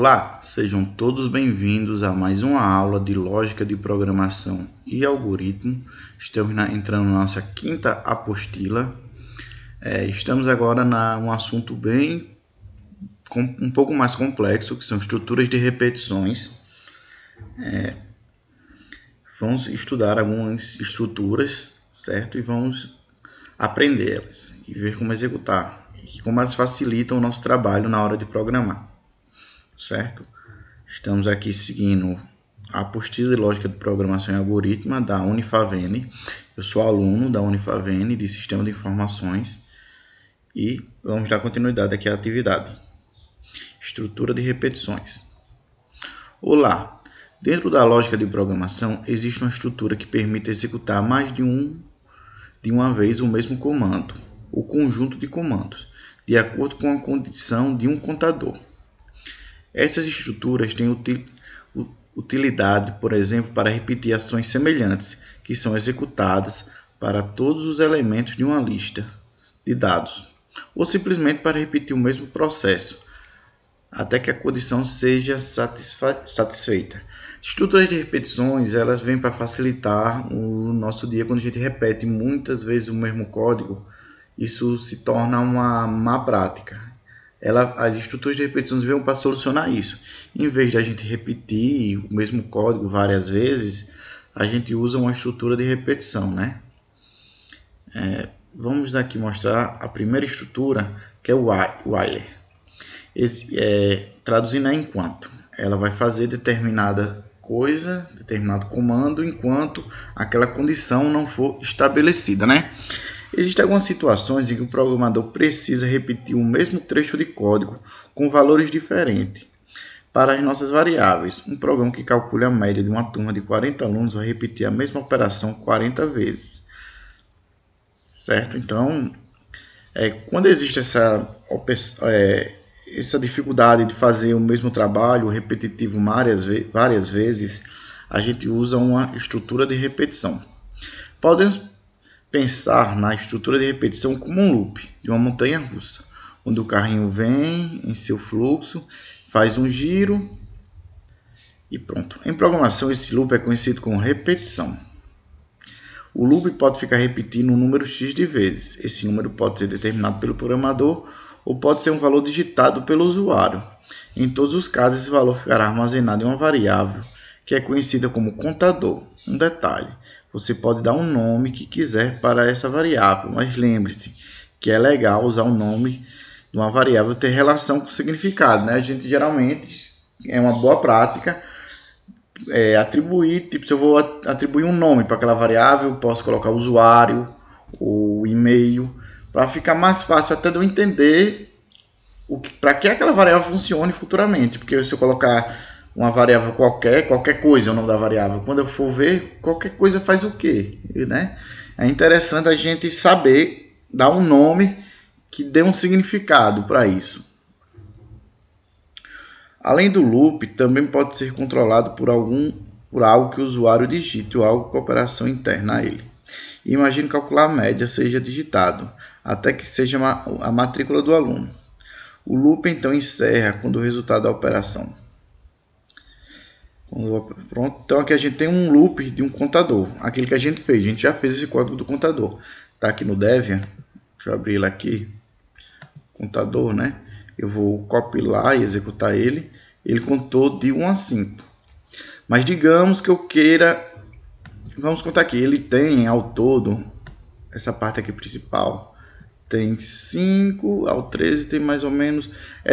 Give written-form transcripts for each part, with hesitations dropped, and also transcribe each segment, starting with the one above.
Olá, sejam todos bem-vindos a mais uma aula de Lógica de Programação e Algoritmo. Estamos entrando na nossa quinta apostila. Estamos agora um assunto um pouco mais complexo, que são estruturas de repetições. Vamos estudar algumas estruturas, certo? E vamos aprender elas e ver como executar e como elas facilitam o nosso trabalho na hora de programar. Certo? Estamos aqui seguindo a apostila de Lógica de Programação e Algoritmo da Unifavene. Eu sou aluno da Unifavene de Sistema de Informações e vamos dar continuidade aqui à atividade. Estrutura de repetições. Olá! Dentro da lógica de programação existe uma estrutura que permite executar mais de uma vez o mesmo comando, ou conjunto de comandos, de acordo com a condição de um contador. Essas estruturas têm utilidade, por exemplo, para repetir ações semelhantes, que são executadas para todos os elementos de uma lista de dados, ou simplesmente para repetir o mesmo processo, até que a condição seja satisfeita. Estruturas de repetições, elas vêm para facilitar o nosso dia. Quando a gente repete muitas vezes o mesmo código, isso se torna uma má prática. As estruturas de repetições vêm para solucionar isso. Em vez de a gente repetir o mesmo código várias vezes, a gente usa uma estrutura de repetição, né? Vamos aqui mostrar a primeira estrutura, que é o while. Traduzindo enquanto. Ela vai fazer determinada coisa, determinado comando, enquanto aquela condição não for estabelecida, né? Existem algumas situações em que o programador precisa repetir o mesmo trecho de código com valores diferentes para as nossas variáveis. Um programa que calcule a média de uma turma de 40 alunos vai repetir a mesma operação 40 vezes. Certo? Então, quando existe essa dificuldade de fazer o mesmo trabalho repetitivo várias vezes, a gente usa uma estrutura de repetição. Podemos pensar na estrutura de repetição como um loop de uma montanha russa, onde o carrinho vem em seu fluxo, faz um giro e pronto. Em programação, esse loop é conhecido como repetição. O loop pode ficar repetindo um número X de vezes. Esse número pode ser determinado pelo programador ou pode ser um valor digitado pelo usuário. Em todos os casos, esse valor ficará armazenado em uma variável que é conhecida como contador. Um detalhe: você pode dar um nome que quiser para essa variável, mas lembre-se que é legal usar o nome de uma variável ter relação com o significado, né? A gente geralmente, é uma boa prática atribuir, se eu vou atribuir um nome para aquela variável, eu posso colocar o usuário, o e-mail, para ficar mais fácil até de eu entender para que aquela variável funcione futuramente, porque se eu colocar uma variável qualquer coisa é o nome da variável. Quando eu for ver, qualquer coisa faz o quê? Né? É interessante a gente saber dar um nome que dê um significado para isso. Além do loop, também pode ser controlado por algo que o usuário digite ou algo com operação interna a ele. Imagine calcular a média seja digitado, até que seja a matrícula do aluno. O loop então encerra quando o resultado da operação. Pronto, então aqui a gente tem um loop de um contador, aquele que a gente fez, a gente já fez esse código do contador, tá aqui no Debian, deixa eu abrir ele aqui, contador, né? Eu vou copiar e executar ele contou de 1 a 5, mas digamos que eu queira, vamos contar aqui, ele tem ao todo, essa parte aqui principal, tem 5 ao 13, tem mais ou menos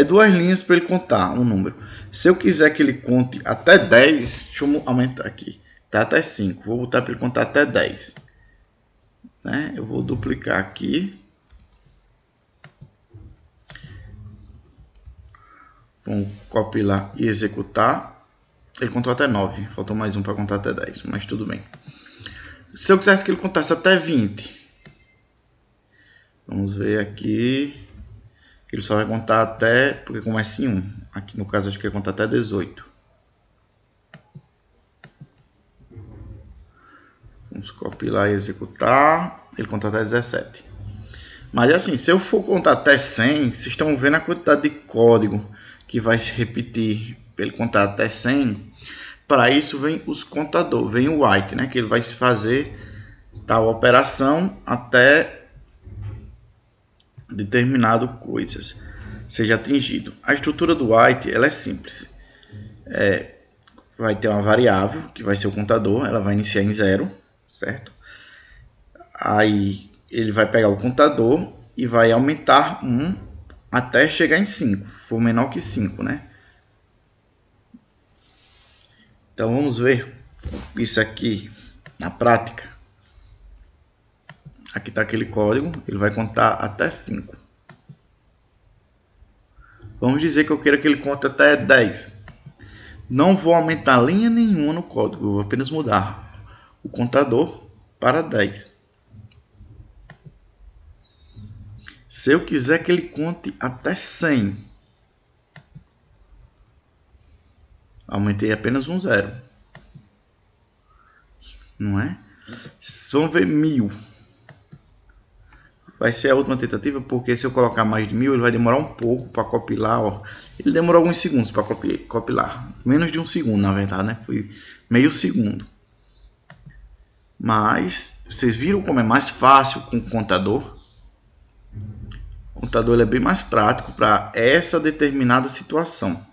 2 linhas para ele contar um número. Se eu quiser que ele conte até 10, deixa eu aumentar aqui, tá até 5, vou botar para ele contar até 10, né? Eu vou duplicar aqui, vamos copiar e executar. Ele contou até 9, faltou mais um para contar até 10, mas tudo bem. Se eu quisesse que ele contasse até 20, vamos ver aqui, ele só vai contar até, porque começa em 1, aqui no caso acho que ele conta até 18. Vamos copiar e executar, ele conta até 17. Mas assim, se eu for contar até 100, vocês estão vendo a quantidade de código que vai se repetir ele contar até 100, para isso vem os contadores, vem o white, né, que ele vai fazer tal operação até determinado coisas seja atingido. A estrutura do white ela é simples. Vai ter uma variável que vai ser o contador, ela vai iniciar em 0, certo? Aí ele vai pegar o contador e vai aumentar 1 até chegar em 5, for menor que 5, né? Então vamos ver isso aqui na prática. Aqui está aquele código, ele vai contar até 5. Vamos dizer que eu queira que ele conte até 10. Não vou aumentar linha nenhuma no código, eu vou apenas mudar o contador para 10. Se eu quiser que ele conte até 100, aumentei apenas um 0. Não é? Vamos ver 1000. Vai ser a última tentativa, porque se eu colocar mais de 1000, ele vai demorar um pouco para compilar. Ó. Ele demorou alguns segundos para compilar. Menos de um segundo, na verdade, né? Foi meio segundo. Mas, vocês viram como é mais fácil com o contador? O contador ele é bem mais prático para essa determinada situação.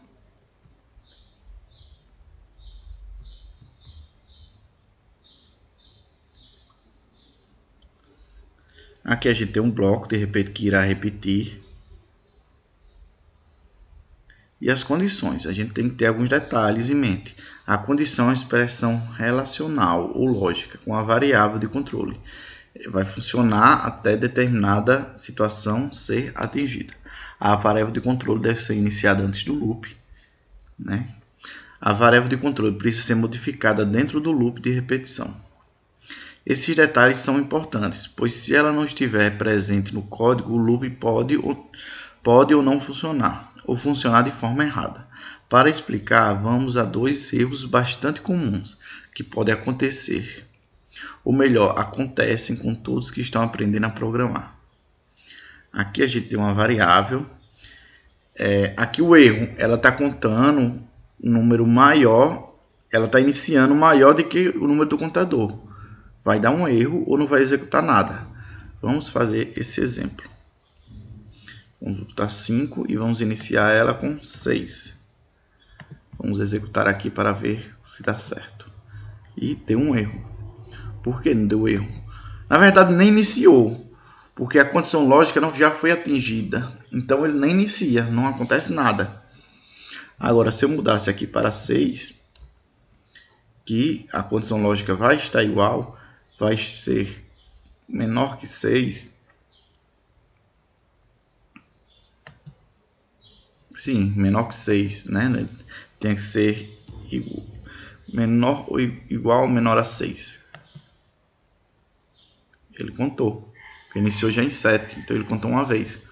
Aqui a gente tem um bloco, de repente, que irá repetir. E as condições, a gente tem que ter alguns detalhes em mente. A condição é uma expressão relacional ou lógica com a variável de controle. Vai funcionar até determinada situação ser atingida. A variável de controle deve ser iniciada antes do loop, né? A variável de controle precisa ser modificada dentro do loop de repetição. Esses detalhes são importantes, pois se ela não estiver presente no código, o loop pode ou não funcionar, ou funcionar de forma errada. Para explicar, vamos a 2 erros bastante comuns que podem acontecer, ou melhor, acontecem com todos que estão aprendendo a programar. Aqui a gente tem uma variável, aqui o erro, ela está contando um número maior, ela está iniciando maior do que o número do contador. Vai dar um erro ou não vai executar nada. Vamos fazer esse exemplo. Vamos botar 5 e vamos iniciar ela com 6. Vamos executar aqui para ver se dá certo. E deu um erro. Por que não deu erro? Na verdade, nem iniciou, porque a condição lógica não já foi atingida. Então, ele nem inicia, não acontece nada. Agora, se eu mudasse aqui para 6, que a condição lógica vai estar igual, vai ser menor que 6. Sim, menor que 6, né? Tem que ser menor ou igual ou menor a 6. Ele contou. Iniciou já em 7, então ele contou uma vez.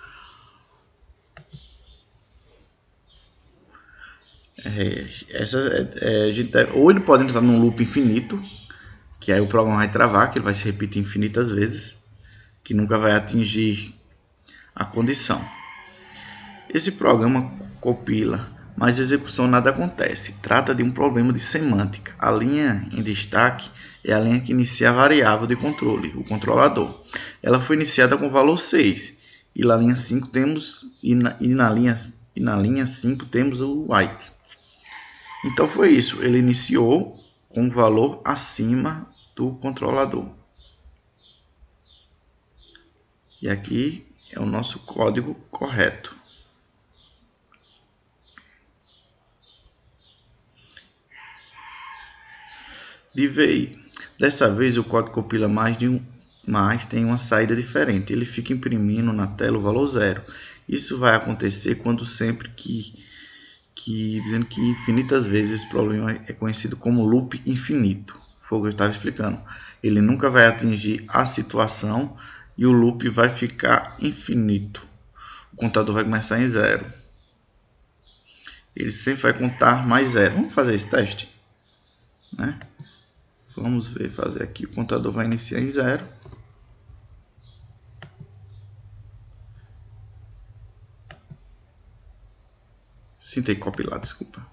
A gente ou ele pode entrar num loop infinito, que aí o programa vai travar, que ele vai se repetir infinitas vezes, que nunca vai atingir a condição. Esse programa compila, mas a execução nada acontece. Trata de um problema de semântica. A linha em destaque é a linha que inicia a variável de controle, o controlador. Ela foi iniciada com o valor 6, e na linha 5 temos na linha 5 temos o white. Então foi isso, ele iniciou com o valor acima do controlador. E aqui é o nosso código correto. De VI. Dessa vez o código compila mas tem uma saída diferente. Ele fica imprimindo na tela o valor 0. Isso vai acontecer quando sempre dizendo que infinitas vezes esse problema é conhecido como loop infinito. Foi o que eu estava explicando. Ele nunca vai atingir a situação e o loop vai ficar infinito. O contador vai começar em 0. Ele sempre vai contar mais 0. Vamos fazer esse teste, né? Vamos fazer aqui. O contador vai iniciar em 0. Sim, tem que compilar, desculpa.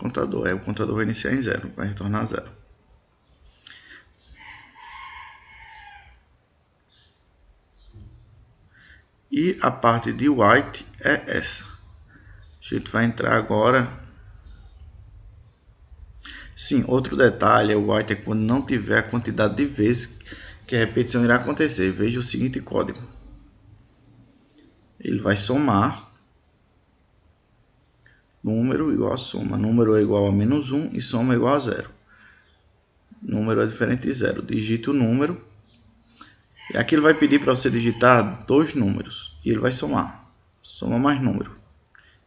contador. Aí o contador vai iniciar em 0, vai retornar 0. E a parte de white é essa. A gente vai entrar agora. Sim, outro detalhe, o white é quando não tiver a quantidade de vezes que a repetição irá acontecer. Veja o seguinte código. Ele vai somar número igual a soma. Número é igual a menos 1 e soma é igual a 0. Número é diferente de 0. Digita o número. E aqui ele vai pedir para você digitar 2 números. E ele vai somar. Soma mais número.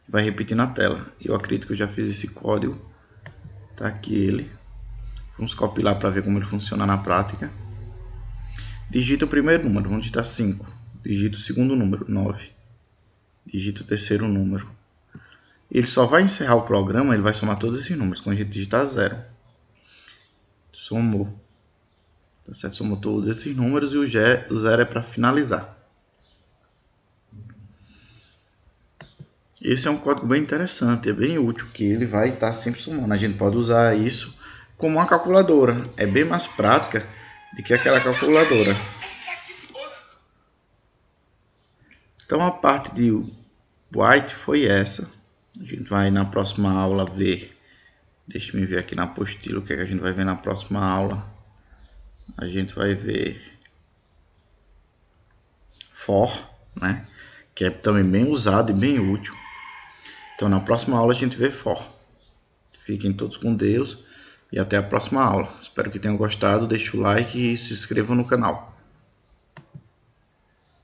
Vai repetir na tela. Eu acredito que eu já fiz esse código. Tá aqui ele. Vamos copiar para ver como ele funciona na prática. Digita o primeiro número. Vamos digitar 5. Digita o segundo número. 9. Digita o terceiro número. Ele só vai encerrar o programa, ele vai somar todos esses números. Quando a gente digitar 0. Somou. Tá certo? Somou todos esses números e o 0 é para finalizar. Esse é um código bem interessante, é bem útil, que ele vai estar sempre somando. A gente pode usar isso como uma calculadora. É bem mais prática do que aquela calculadora. Então a parte de white foi essa. A gente vai na próxima aula ver. Deixa eu ver aqui na apostila o que, é que a gente vai ver na próxima aula. A gente vai ver for, né? Que é também bem usado e bem útil. Então na próxima aula a gente vê for. Fiquem todos com Deus e até a próxima aula. Espero que tenham gostado. Deixe o like e se inscrevam no canal.